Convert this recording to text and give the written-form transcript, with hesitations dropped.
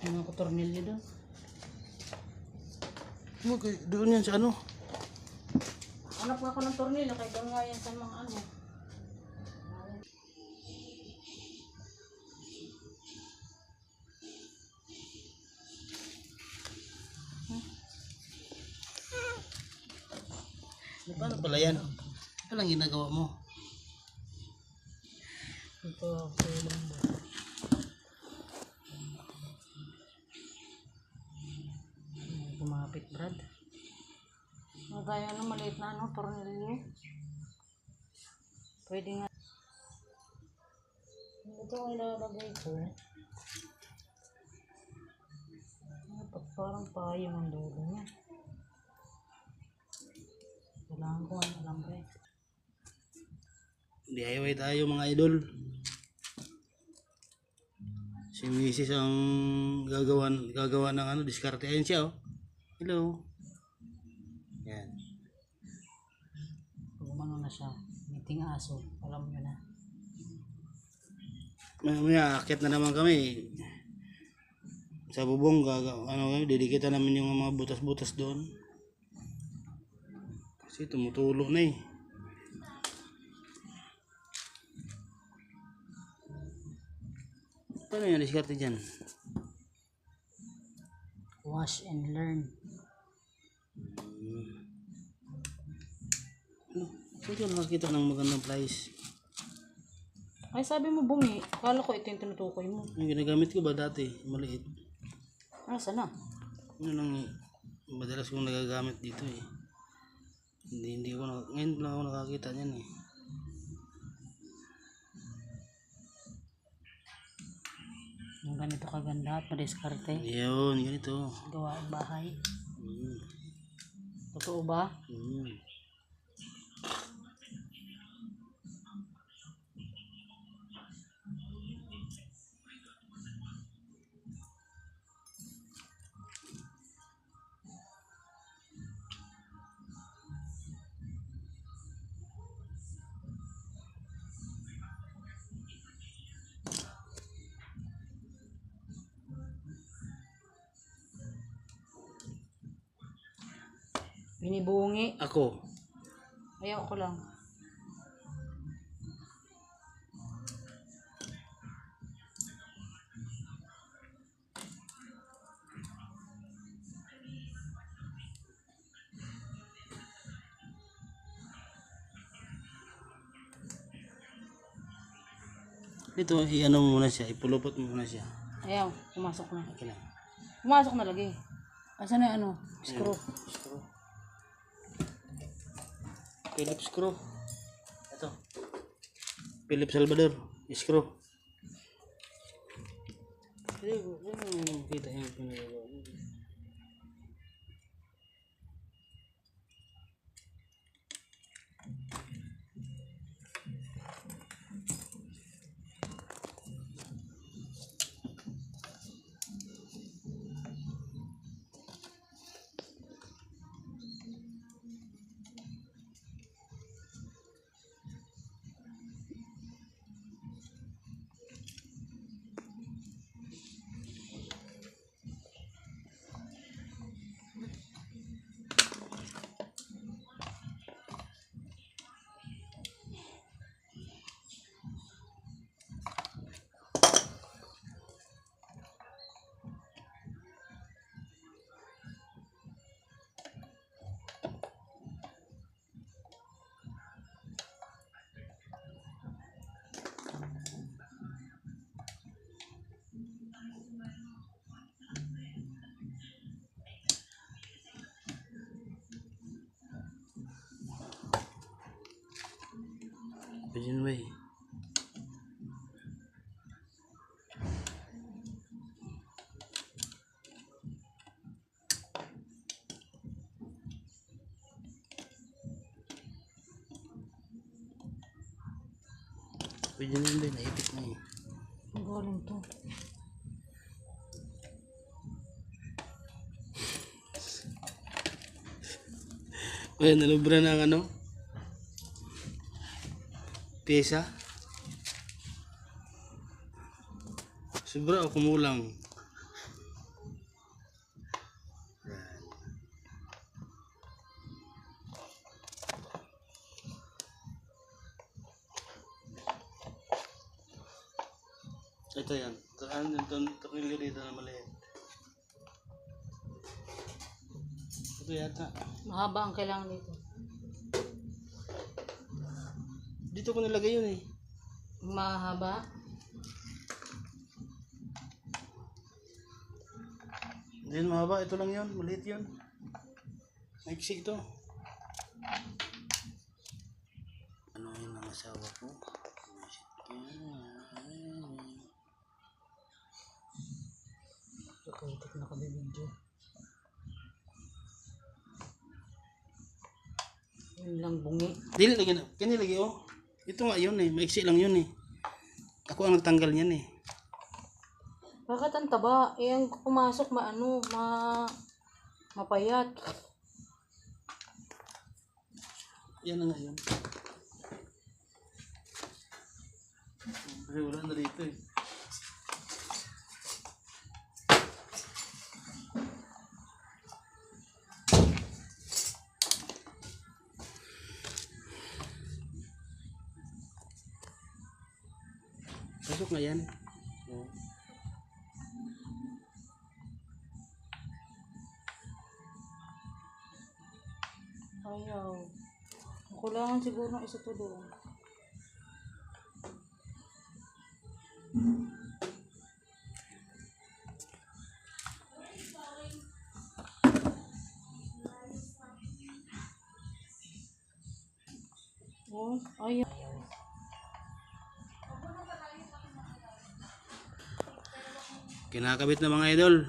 Mga tornilyo doon. Doon yan sa ano? Hanap nga ako ng tornilyo kaya doon nga yan sa mga ano. Paano pala yan? Anong ginagawa mo? Ito, kailan ba? Kumapit, Brad. Magaya ng maliit na ano, tornilyo. Pwede nga. Ito ang ilalagay ko. Parang payong ang dulo niya. Kailangan ko ang alambre. DIY tayo mga idol. Si Mrs. ang gagawa ng ano, diskarte. Ayan siya oh. Hello. Yan. Pag umano na siya, meeting aso, alam nyo na. Mamaya akit na naman kami. Sa bubong didikitan namin yung mga butas-butas doon. Kasi tumutulo na eh. Paano yung diskarte dyan? Wash and learn. Ano? Saan ka nakakita ng magandang price? Ay, sabi mo bungi. Kala ko ito yung tinutukoy mo. Yung ginagamit ko ba dati? Maliit. Ah, sana? Ano lang madalas kong nagagamit dito eh. Hindi ko ngayon lang ako nakakita niyan eh. Yung ganito kaganda at madiskarte. Yun, ganito. Gawain bahay. Totoo ba? Binibungi. Ako. Ayaw ko lang. Ito, i-ano mo muna siya, ipulupot mo muna siya. Ayaw, pumasok na. Okay lang. Pumasok na lagi. Asan na yung ano? Screw. Screw. Phillips screw. Ito. Phillips Salvador. Screw. Ano kita yung pinagawa. Pigeon way. Pigeon way, naipit na eh. Ang galing to. Ayan, nalubra na ang ano? Pyesa. Sobra o kumulang? Ito yan. Ano yung tornilyo dito na maliit? Ito yata. Mahaba ang kailangan dito. Dito ko nilagay yun eh. Mahaba. Hindi yun mahaba. Ito lang yun. Maliit yun. Maiksi ito. Ano yun ang asawa ko? Kakutik na kabibidyo. Yun lang bungi. Dili lagi na. Kani lagi oh. Ito nga yun eh. Maiksi lang yun eh. Ako ang nagtanggal niyan eh. Bakit ang taba? Eh, ang pumasok mapayat. Yan na nga yun. Kasi wala na dito eh. Pasok nga yan. Oh. Ayaw. Kulangan siguro ng isa to doon. Oh, ayaw. Kinakabit na mga idol.